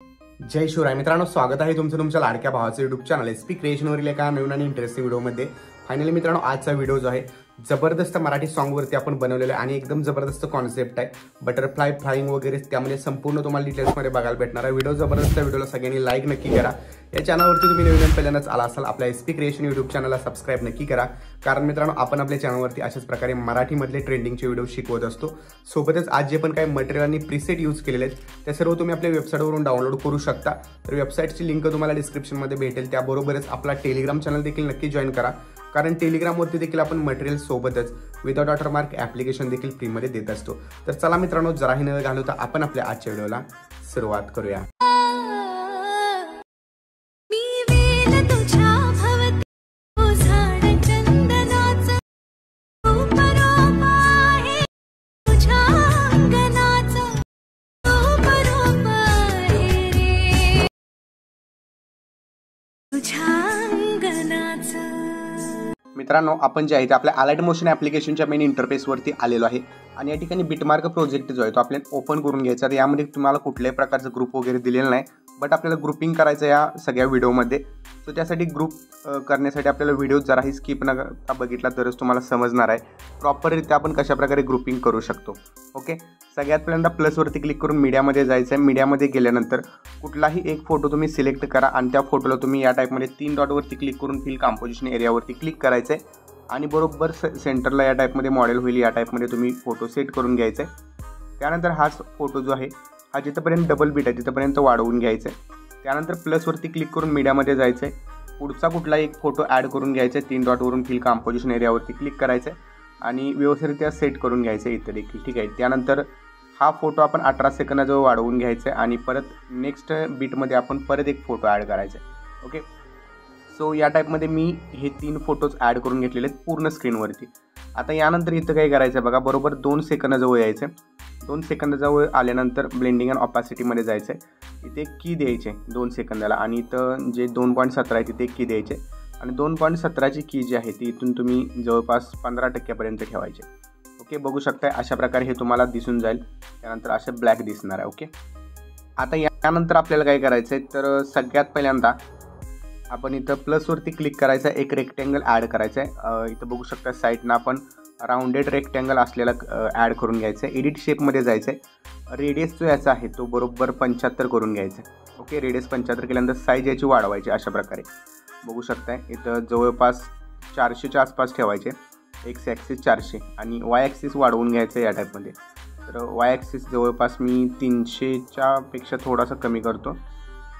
जय शिवराय मित्रांनो, स्वागत आहे तुमचं तुमच्या लाडक्या भावाचं युट्यूब चॅनल एसपी क्रिएशनवरील एका नवीन आणि इंटरेस्टिंग व्हिडिओमध्ये। फायनली मित्रांनो, आजचा व्हिडिओ जो आहे जबरदस्त मराठी सॉन्गवरती आपण बनवलेला आहे आणि एकदम जबरदस्त कॉन्सेप्ट आहे। बटरफ्लाय फ्लाइंग वगैरे त्यामध्ये संपूर्ण तुम्हाला डिटेल्समध्ये बघायला भेटणार आहे। व्हिडिओ जबरदस्त, व्हिडिओला सगळ्यांनी लाईक नक्की करा। या चॅनलवरती तुम्ही नवीन पहिल्यांदाच आला असाल, आपल्या एसपी क्रिएशन युट्यूब चॅनलला सबस्क्राइब नक्की करा, कारण मित्रांनो आपण आपल्या चॅनलवरती अशाच प्रकारे मराठीमधले ट्रेंडिंगचे व्हिडिओ शिकवत असतो। सोबतच आज जे पण काही मटेरियल आणि प्रीसेट यूज केलेले आहेत ते सर्व तुम्ही आपल्या वेबसाईटवरून डाउनलोड करू शकता। तर वेबसाईटची लिंक तुम्हाला डिस्क्रिप्शनमध्ये भेटेल। त्याबरोबरच आपला टेलिग्राम चॅनल देखील नक्की जॉईन करा, कारण टेलिग्रामवरती देखील आपण मटेरियल सोबतच विदाउट वॉटरमार्क ॲप्लिकेशन देखील फ्रीमध्ये देत असतो। तर चला मित्रांनो, जराही न घालवता आपण आपल्या आजच्या व्हिडिओला सुरुवात करूया। मित्रांनो, आपण जे आहे ते आपल्या अलाइट मोशन ॲप्लिकेशनच्या मेन इंटरफेसवरती आलेलो आहे आणि या ठिकाणी बिटमार्क प्रोजेक्ट जो आहे तो आपल्याला ओपन करून घ्यायचा आहे। यामध्ये तुम्हाला कुठल्याही प्रकारचं ग्रुप वगैरे दिलेलं नाही, बट आपल्याला ग्रुपिंग करायचं या सगळ्या व्हिडिओमध्ये। सो त्यासाठी ग्रुप करण्यासाठी आपल्याला व्हिडिओ जराही स्किप न करता बघितला तरच तुम्हाला समजणार आहे प्रॉपररित्या आपण कशाप्रकारे ग्रुपिंग करू शकतो। ओके, सगळ्यात पहिल्यांदा प्लसवरती क्लिक करून मीडियामध्ये जायचं आहे। मीडियामध्ये गेल्यानंतर कुठलाही एक फोटो तुम्ही सिलेक्ट करा आणि त्या फोटोला तुम्ही या टाईपमध्ये 3 डॉटवरती क्लिक करून फिल कंपोजिशन एरियावरती क्लिक करायचं आहे आणि बरोबर सेंटरला या टाईपमध्ये मॉडेल होईल, या टाईपमध्ये तुम्ही फोटो सेट करून घ्यायचा आहे। त्यानंतर हाच फोटो जो आहे हा जिथंपर्यंत डबल बीट आहे तिथंपर्यंत वाढवून घ्यायचं आहे। त्यानंतर प्लसवरती क्लिक करून मीडियामध्ये जायचं आहे, पुढचा कुठलाही एक फोटो ॲड करून घ्यायचा आहे, 3 डॉटवरून फिल कंपोजिशन एरियावरती क्लिक करायचं आहे आणि व्यवस्थितरित्या सेट करून घ्यायचं आहे इथं देखील, ठीक आहे। त्यानंतर हा फोटो आपण 18 सेकंदाजवळ वाढवून घ्यायचा आहे आणि परत नेक्स्ट बीटमध्ये आपण परत एक फोटो ॲड करायचा आहे। ओके, सो या टाईपमध्ये मी हे 3 फोटोज ॲड करून घेतलेले आहेत पूर्ण स्क्रीनवरती। आता यानंतर इथं काय करायचं आहे बघा, बरोबर 2 सेकंदाजवळ यायचं आहे। 2 सेकंदाजवळ आल्यानंतर ब्लेंडिंग अँड ऑपॅसिटीमध्ये जायचं आहे, इथे की द्यायचे 2 सेकंदाला आणि इथं जे 2.17 आहे तिथे की द्यायचे आणि 2.17ची की जी आहे ती इथून तुम्ही जवळपास 15% ठेवायचे। ओके, बघू शकताय अशा प्रकारे हे तुम्हाला दिसून जाईल। त्यानंतर असे ब्लॅक दिसणार आहे। ओके, आता यानंतर आपल्याला काय करायचं आहे तर सगळ्यात पहिल्यांदा आपण इथं प्लसवरती क्लिक करायचं आहे, एक रेक्टँगल ॲड करायचं आहे। इथं बघू शकता साईडनं आपण राऊंडेड रेक्टँगल असलेला ॲड करून घ्यायचं आहे। एडिट शेपमध्ये जायचं आहे, रेडियस जो याचा आहे तो बरोबर 75 करून घ्यायचा आहे। ओके, रेडियस 75 केल्यानंतर साईज याची वाढवायची अशा प्रकारे बघू शकताय। इथं जवळपास 400च्या आसपास ठेवायचे, एक्स ॲक्सिस 400 आणि वाय ॲक्सिस वाढवून घ्यायचं या टाईपमध्ये। तर वाय ॲक्सिस जवळपास मी 300च्या पेक्षा थोडासा कमी करतो,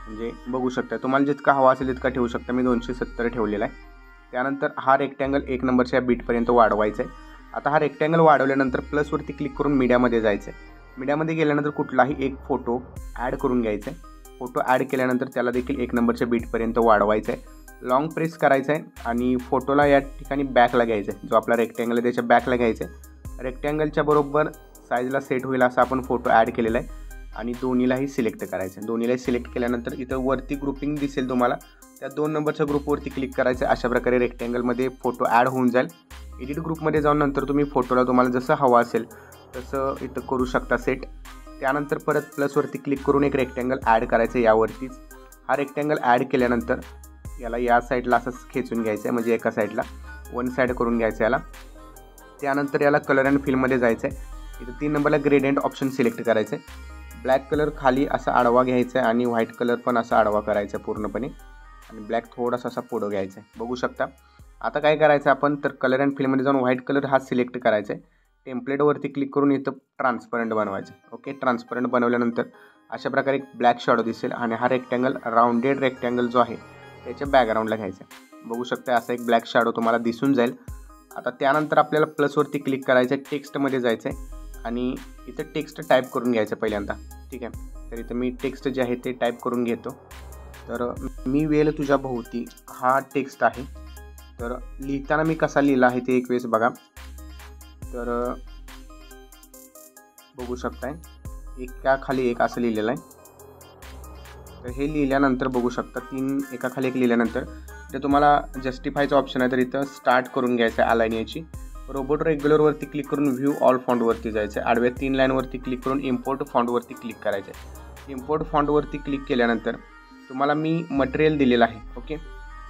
म्हणजे बघू शकता तुम्हाला जितका हवा असेल तितका ठेवू शकता। मी 270 ठेवलेला आहे। त्यानंतर हा रेक्टँगल 1 नंबरच्या बीटपर्यंत वाढवायचा आहे। आता हा रेक्टँगल वाढवल्यानंतर प्लसवरती क्लिक करून मीडियामध्ये जायचं आहे। मीडियामध्ये गेल्यानंतर कुठलाही एक फोटो ॲड करून घ्यायचा आहे। फोटो ॲड केल्यानंतर त्याला देखील 1 नंबरच्या बीटपर्यंत वाढवायचं आहे। लॉंग प्रेस करायचं आहे आणि फोटोला या ठिकाणी बॅकला घ्यायचं आहे, जो आपला रेक्टँगल आहे त्याच्या बॅकला घ्यायचं आहे। रेक्टँगलच्या बरोबर साईजला सेट होईल असा आपण फोटो ॲड केलेला आहे आणि दोन्हीलाही सिलेक्ट करायचं आहे। दोन्हीलाही सिलेक्ट केल्यानंतर इथं वरती ग्रुपिंग दिसेल तुम्हाला, त्या 2 नंबरच्या ग्रुपवरती क्लिक करायचं आहे। अशा प्रकारे रेक्टँगलमध्ये फोटो ॲड होऊन जाईल। एडिट ग्रुपमध्ये जाऊन नंतर तुम्ही फोटोला तुम्हाला जसं हवं असेल तसं इथं करू शकता सेट। त्यानंतर परत प्लसवरती क्लिक करून एक रेक्टँगल ॲड करायचं यावरतीच। हा रेक्टँगल ॲड केल्यानंतर याला या साईडला असं खेचून घ्यायचं आहे, म्हणजे एका साईडला वन साईड करून घ्यायचं याला। त्यानंतर याला कलर अँड फिलमध्ये जायचं आहे। इथं 3 नंबरला ग्रेडियंट ऑप्शन सिलेक्ट करायचं आहे। ब्लॅक कलर खाली असा आडवा घ्यायचा आहे आणि व्हाईट कलर पण असा आडवा करायचा आहे पूर्णपणे आणि ब्लॅक थोडासा असा पुढं घ्यायचा आहे, बघू शकता। आता काय करायचं आपण तर कलर अँड फिलमध्ये जाऊन व्हाईट कलर हा सिलेक्ट करायचा आहे। टेम्पलेटवरती क्लिक करून इथं ट्रान्सपरंट बनवायचं आहे। ओके, ट्रान्सपरंट बनवल्यानंतर अशा प्रकारे एक ब्लॅक शॅडो दिसेल आणि हा रेक्टँगल राऊंडेड रेक्टँगल जो आहे त्याच्या बॅकग्राऊंडला घ्यायचा आहे, बघू शकता। असा एक ब्लॅक शॅडो तुम्हाला दिसून जाईल। आता त्यानंतर आपल्याला प्लसवरती क्लिक करायचं आहे, टेक्स्टमध्ये जायचं आहे आणि इथं टेक्स्ट टाईप करून घ्यायचं पहिल्यांदा, ठीक आहे। तर इथं मी टेक्स्ट जे आहे ते टाईप करून घेतो। तर मी वेल तुझ्या भोवती हा टेक्स्ट आहे। तर लिहिताना मी कसा लिहिला आहे ते एक वेळेस बघा। तर बघू शकताय एकाखाली एक असं लिहिलेलं आहे। तर हे लिहिल्यानंतर बघू शकता 3 एकाखाली एक लिहिल्यानंतर इथे तुम्हाला जस्टिफायचं ऑप्शन आहे, तर इथं स्टार्ट करून घ्यायचं आहे अलाइन याची। रोबोट रेग्युलरवरती क्लिक करून व्ह्यू ऑल फॉन्टवरती जायचं आहे। आडव्या 3 लाईनवरती क्लिक करून इम्पोर्ट फॉन्टवरती क्लिक करायचं आहे। इम्पोर्ट फॉन्टवरती क्लिक केल्यानंतर तुम्हाला मी मटेरियल दिलेलं आहे. ओके,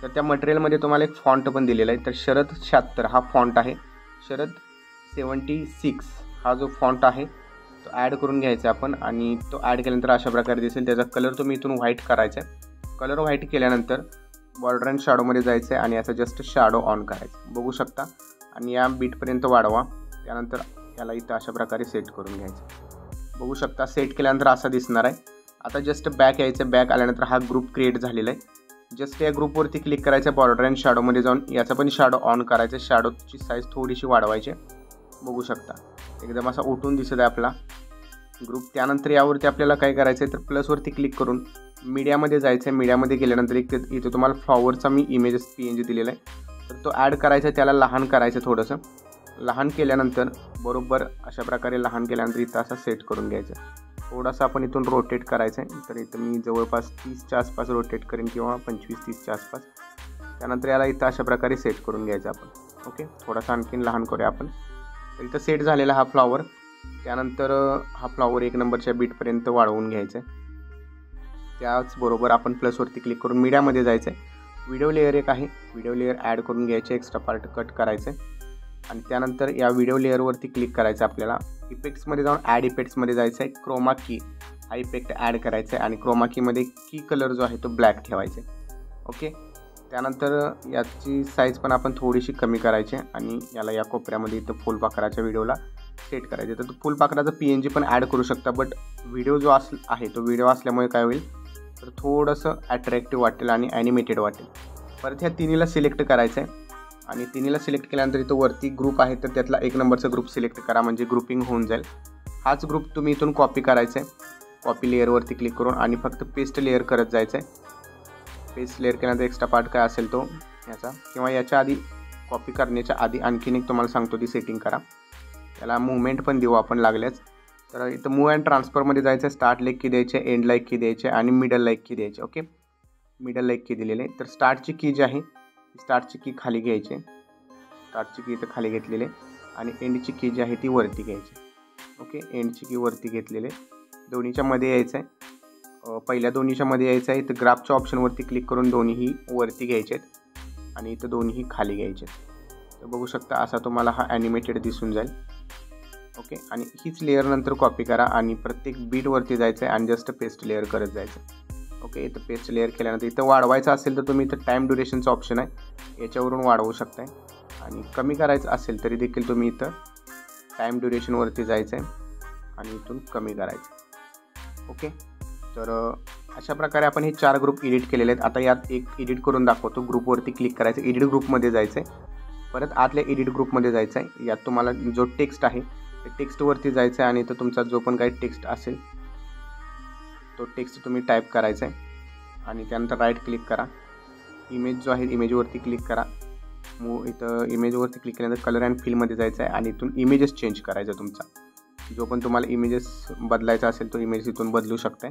तर त्या मटेरियलमध्ये तुम्हाला एक फॉन्ट पण दिलेला आहे. तर शरद 76 हा फॉन्ट आहे. शरद 76 हा जो फॉन्ट आहे तो ॲड करून घ्यायचा आपण आणि तो ॲड केल्यानंतर अशा प्रकारे दिसेल. त्याचा कलर तुम्ही इथून व्हाईट करायचा आहे. कलर व्हाईट केल्यानंतर बॉर्डर अँड शॅडोमध्ये जायचं आहे आणि याचा जस्ट शॅडो ऑन करायचं बघू शकता आणि या बीटपर्यंत वाढवा. त्यानंतर याला इथं अशा प्रकारे सेट करून घ्यायचं बघू शकता. सेट केल्यानंतर असा दिसणार आहे. आता जस्ट बॅक यायचं. बॅक आल्यानंतर हा ग्रुप क्रिएट झालेला आहे. जस्ट या ग्रुपवरती क्लिक करायचं. बॉर्डर अँड शॅडोमध्ये जाऊन याचा पण शॅडो ऑन करायचं. शॅडोची साईज थोडीशी वाढवायची बघू शकता. एकदम असा उठून दिसत आहे आपला ग्रुप. त्यानंतर यावरती आपल्याला काय करायचं आहे तर प्लसवरती क्लिक करून मीडियामध्ये जायचं आहे. मीडियामध्ये गेल्यानंतर इथे तुम्हाला फ्लॉवरचा मी इमेजेस PNG दिलेला आहे. तर तो ॲड करायचा. त्याला लहान करायचं. थोडंसं लहान केल्यानंतर बरोबर अशा प्रकारे लहान केल्यानंतर इथं असं सेट करून घ्यायचं. थोडासा आपण इथून रोटेट करायचं आहे. तर इथं मी जवळपास 30च्या आसपास रोटेट करेन किंवा 25-30च्या आसपास. त्यानंतर याला इथं अशा प्रकारे सेट करून घ्यायचं आपण. ओके, थोडासा आणखीन लहान करूया आपण. तर इथं सेट झालेला हा फ्लॉवर. त्यानंतर हा फ्लॉवर 1 नंबरच्या बीटपर्यंत वाढवून घ्यायचं आहे. त्याचबरोबर आपण प्लसवरती क्लिक करून मीडियामध्ये जायचं आहे. व्हिडिओ लेअर एक आहे. व्हिडिओ लेअर ॲड करून घ्यायचे. एक्स्ट्रा पार्ट कट करायचं आहे आणि त्यानंतर या व्हिडिओ लेअरवरती क्लिक करायचं. आपल्याला इफेक्ट्समध्ये जाऊन ॲड इफेक्ट्समध्ये जायचं आहे. क्रोमा की हा इफेक्ट ॲड करायचा आहे आणि क्रोमा कीमध्ये की कलर जो आहे तो ब्लॅक ठेवायचा आहे. ओके, त्यानंतर याची साईज पण आपण थोडीशी कमी करायची आणि याला या कोपऱ्यामध्ये इथं फुलपाखराच्या व्हिडिओला सेट करायचे. तर तो फुलपाखराचा PNG पण ॲड करू शकता. बट व्हिडिओ जो आहे तो व्हिडिओ असल्यामुळे काय होईल तर थोडंसं अट्रॅक्टिव्ह वाटेल आणि ॲनिमेटेड वाटेल. परत ह्या तिन्हीला सिलेक्ट करायचं आहे आणि तिन्हीला सिलेक्ट केल्यानंतर इथं वरती ग्रुप आहे तर त्यातला 1 नंबरचा ग्रुप सिलेक्ट करा म्हणजे ग्रुपिंग होऊन जाईल. हाच ग्रुप तुम्ही इथून कॉपी करायचा आहे. कॉपी लेअरवरती क्लिक करून आणि फक्त पेस्ट लेअर करत जायचं आहे. पेस्ट लेअर केल्यानंतर एक्स्ट्रा पार्ट काय असेल तो याचा किंवा याच्या आधी कॉपी करण्याच्या आधी आणखीन एक तुम्हाला सांगतो ती सेटिंग करा. याला मुवमेंट पण देऊ आपण लागल्याच. तर इथं मूव अँड ट्रान्सफरमध्ये जायचं. स्टार्ट लाईक की द्यायचे, एंड लाईक की द्यायचे आणि मिडल लाईक की द्यायचे. ओके, मिडल लाईक की दिलेले. तर स्टार्टची की जी आहे स्टार्टची की खाली घ्यायची. स्टार्टची की इथं खाली घेतलेले आणि एंडची की जी आहे ती वरती घ्यायची. ओके, एंडची की वरती घेतलेले. दोन्हीच्या मध्ये यायचं आहे. पहिल्या दोन्हीच्या मध्ये यायचं आहे. इथं ग्राफच्या ऑप्शनवरती क्लिक करून दोन्हीही वरती घ्यायचे आहेत आणि इथं दोन्हीही खाली घ्यायचे. तर बघू शकता असा तुम्हाला हा ॲनिमेटेड दिसून जाईल. ओके, आणि हीच लेअर नंतर कॉपी करा आणि प्रत्येक बीटवरती जायचं आहे आणि जस्ट पेस्ट लेअर करत जायचं. ओके, इथं पेस्ट लेअर केल्यानंतर इथं वाढवायचं असेल तर तुम्ही इथं टाईम ड्युरेशनचं ऑप्शन आहे याच्यावरून वाढवू शकताय आणि कमी करायचं असेल तरी देखील तुम्ही इथं टाईम ड्युरेशनवरती जायचं आहे आणि इथून कमी करायचं. ओके, तर अशा प्रकारे आपण हे 4 ग्रुप एडिट केलेले आहेत. आता यात एक एडिट करून दाखवतो. ग्रुपवरती क्लिक करायचं. एडिट ग्रुपमध्ये जायचं आहे. परत आतल्या एडिट ग्रुपमध्ये जायचं आहे. यात तुम्हाला जो टेक्स्ट आहे ते टेक्स्टवरती जायचं आहे आणि इथं तुमचा जो पण काही टेक्स्ट असेल तो टेक्स्ट तुम्ही टाईप करायचा आहे आणि त्यानंतर राईट क्लिक करा. इमेज जो आहे इमेजवरती क्लिक करा. इथं इमेजवरती क्लिक केल्यानंतर कलर अँड फिलमध्ये जायचं आहे आणि इथून इमेजेस चेंज करायचा. तुमचा जो पण तुम्हाला इमेजेस बदलायचा असेल तो इमेज इथून बदलू शकताय.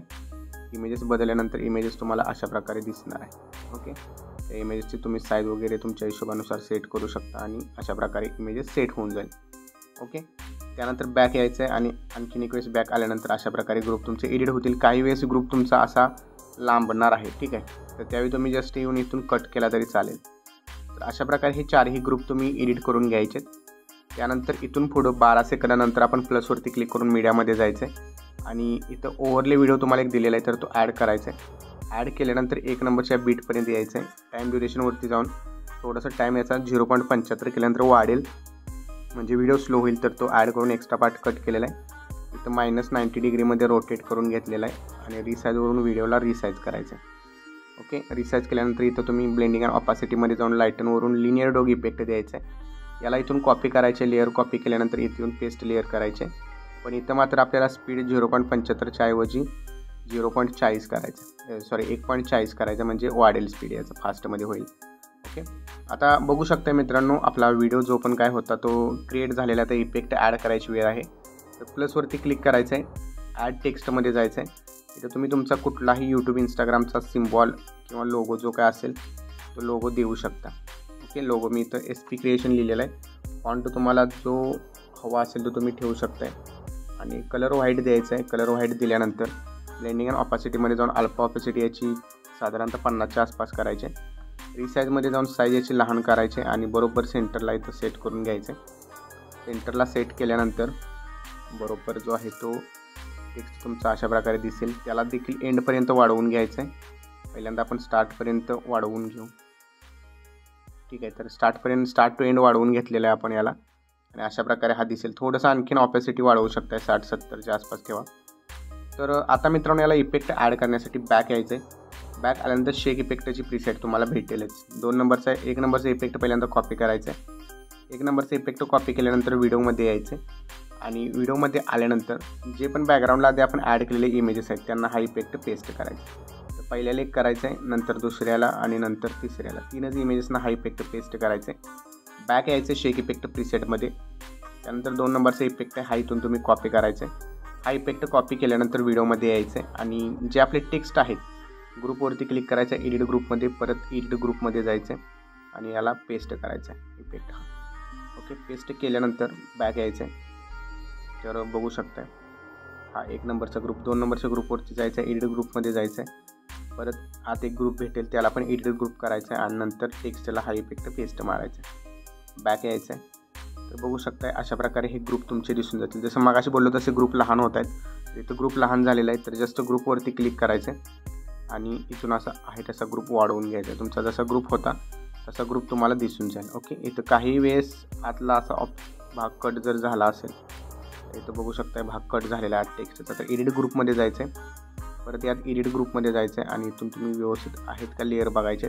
इमेजेस बदलल्यानंतर इमेजेस तुम्हाला अशा प्रकारे दिसणार आहे. ओके, त्या इमेजेसची तुम्ही साईज वगैरे तुमच्या हिशोबानुसार सेट करू शकता आणि अशा प्रकारे इमेजेस सेट होऊन जाईल. ओके, त्यानंतर बॅक यायचं आहे आणि आणखीन एक वेळेस बॅक आल्यानंतर अशा प्रकारे ग्रुप तुमचे एडिट होतील. काही वेळेस ग्रुप तुमचा असा लांबणार आहे. ठीक आहे, तर त्यावेळी तुम्ही जस्ट येऊन इथून कट केला तरी चालेल. तर अशा प्रकारे हे 4ही ग्रुप तुम्ही एडिट करून घ्यायचे. त्यानंतर इथून पुढं 12 सेकंदानंतर आपण प्लसवरती क्लिक करून मीडियामध्ये जायचं आहे आणि इथं ओव्हरले व्हिडिओ तुम्हाला एक दिलेला आहे तर तो ॲड करायचा आहे. ॲड केल्यानंतर 1 नंबरच्या बीटपर्यंत यायचं आहे. टाईम ड्युरेशनवरती जाऊन थोडासा टाईम याचा 0.75 केल्यानंतर वाढेल म्हणजे व्हिडिओ स्लो होईल. तर तो ॲड करून एक्स्ट्रा पार्ट कट केलेला आहे. इथं -90 डिग्रीमध्ये रोटेट करून घेतलेला आहे आणि रिसाईजवरून व्हिडिओला रिसाईज करायचं आहे. ओके, रिसाईज केल्यानंतर इथं तुम्ही ब्लेंडिंग अँड ऑपासिटीमध्ये जाऊन लाईटनवरून लिनियर डॉग इफेक्ट द्यायचा आहे. याला इथून कॉपी करायचे. लेअर कॉपी केल्यानंतर इथून पेस्ट लेअर करायचे. पण इथं मात्र आपल्याला स्पीड 0.75च्या ऐवजी 0.40 करायचं. 1.40 करायचं म्हणजे वाढेल स्पीड याचं फास्टमध्ये होईल. ओके, आता बघू शकता मित्रांनो आपला व्हिडिओ जो पण काय होता तो क्रिएट झालेला आहे. तर इफेक्ट ॲड करायची वेळ आहे. तर प्लसवरती क्लिक करायचं आहे. ॲड टेक्स्टमध्ये जायचं आहे. इथं तुम्ही तुमचा कुठलाही यूट्यूब इंस्टाग्रामचा सिम्बॉल किंवा लोगो जो काय असेल तो लोगो देऊ शकता. ओके, लोगो मी इथं SP क्रिएशन लिहिलेला आहे. फॉन्ट तुम्हाला जो हवा असेल तो तुम्ही ठेवू शकताय आणि कलर व्हाईट द्यायचा आहे. कलर व्हाईट दिल्यानंतर ब्लेंडिंग अँड ऑपॅसिटीमध्ये जाऊन अल्फा ऑपॅसिटी याची साधारणतः 50च्या आसपास करायचे. रिसाईजमध्ये जाऊन साईज याची लहान करायचे आणि बरोबर सेंटरला इथं सेट करून घ्यायचे. सेंटरला सेट केल्यानंतर बरोबर जो आहे तो टेक्स्ट तुमचा अशा प्रकारे दिसेल. त्याला देखील एंडपर्यंत वाढवून घ्यायचं आहे. पहिल्यांदा आपण स्टार्टपर्यंत वाढवून घेऊ. ठीक आहे, तर स्टार्ट टू एंड वाढवून घेतलेलं आहे आपण याला आणि अशा प्रकारे हा दिसेल. थोडंसं आणखीन ऑपॅसिटी वाढवू शकताय, 60-70च्या आसपास ठेवा. तर आता मित्रांनो याला इफेक्ट ॲड करण्यासाठी बॅक यायचं आहे. बॅक आल्यानंतर शेक इफेक्टची प्रीसेट तुम्हाला भेटेलच. 1 नंबरचा इफेक्ट पहिल्यांदा कॉपी करायचा आहे. 1 नंबरचा इफेक्ट कॉपी केल्यानंतर व्हिडिओमध्ये यायचं आहे आणि व्हिडिओमध्ये आल्यानंतर जे पण बॅकग्राऊंडला आधी आपण ॲड केलेले इमेजेस आहेत त्यांना हा इफेक्ट पेस्ट करायचा. तर पहिल्याला एक करायचं आहे, नंतर दुसऱ्याला आणि नंतर तिसऱ्याला. 3च इमेजेसना हा इफेक्ट पेस्ट करायचा आहे. बॅक यायचं शेक इफेक्ट प्रीसेटमध्ये. त्यानंतर 2 नंबरचा इफेक्ट आहे, हा इथून तुम्ही कॉपी करायचा आहे. हा इफेक्ट कॉपी केल्यानंतर व्हिडिओमध्ये यायचं आहे आणि जे आपले टेक्स्ट आहेत ग्रुपवरती क्लिक करायचं आहे, एडिट ग्रुपमध्ये, परत एडिट ग्रुपमध्ये जायचं आहे आणि याला पेस्ट करायचं आहे इफेक्ट. ओके, पेस्ट केल्यानंतर बॅक यायचं आहे. तर बघू शकताय हा 1 नंबरचा ग्रुप, 2 नंबरच्या ग्रुपवरती जायचं आहे, एडिट ग्रुपमध्ये जायचं आहे. परत आत एक ग्रुप भेटेल त्याला पण एडिट ग्रुप करायचा आहे आणि नंतर टेक्स्टला हा इफेक्ट पेस्ट मारायचा आहे. बॅक यायचं आहे. तर बघू शकताय अशा प्रकारे हे ग्रुप तुमचे दिसून जातील. जसं मगाशी बोललो तसे ग्रुप लहान होत आहेत. इथं ग्रुप लहान झालेला आहे, तर जस्ट ग्रुपवरती क्लिक करायचं आहे आणि इथून असं आहे तसा ग्रुप वाढवून घ्यायचा आहे. तुमचा जसा ग्रुप होता तसा ग्रुप तुम्हाला दिसून जाईल. ओके, इथं काही वेळेस आतला असा भाग कट जर झाला असेल, इथं बघू शकताय भाग कट झालेला आहे टेक्स्टचा. तर एडिट ग्रुपमध्ये जायचं आहे. परत यात एडिट ग्रुपमध्ये जायचं आहे आणि इथून तुम्ही व्यवस्थित आहेत का लेअर बघायचे.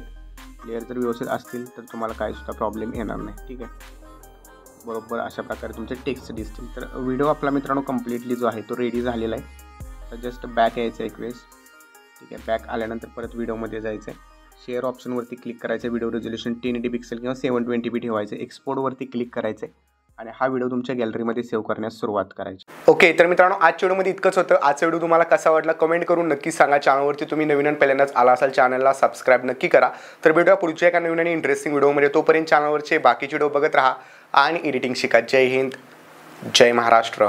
लेअर जर व्यवस्थित असतील तर तुम्हाला काहीसुद्धा प्रॉब्लेम येणार नाही. ठीक आहे, बरोबर अशा प्रकारे तुमचे टेक्स्ट दिसतील. तर व्हिडिओ आपला मित्रांनो कम्प्लिटली जो आहे तो रेडी झालेला आहे. तर जस्ट बॅक यायचं एक वेळेस. ठीक आहे, बॅक आल्यानंतर परत व्हिडिओमध्ये जायचं आहे. शेअर ऑप्शनवरती क्लिक करायचं. व्हिडिओ रेझोल्युशन 1080 पिक्सेल किंवा 720p ठेवायचं. एक्सपोर्टवरती क्लिक करायचं आणि हा व्हिडिओ तुमच्या गॅलरीमध्ये सेव्ह करण्यास सुरुवात करायची. ओके, तर मित्रांनो आजच्या व्हिडिओमध्ये इतकंच होतं. आजचा व्हिडिओ तुम्हाला कसा वाटला कमेंट करून नक्की सांगा. चॅनलवरती तुम्ही नवीन आणि पहिल्यांदाच आला असाल चॅनलला सबस्क्राईब नक्की करा. तर भेटूया पुढच्या एका नवीन आणि इंटरेस्टिंग व्हिडिओमध्ये. तोपर्यंत चॅनलवरचे बाकीचे व्हिडिओ बघत राहा आणि एडिटिंग शिका. जय हिंद, जय महाराष्ट्र.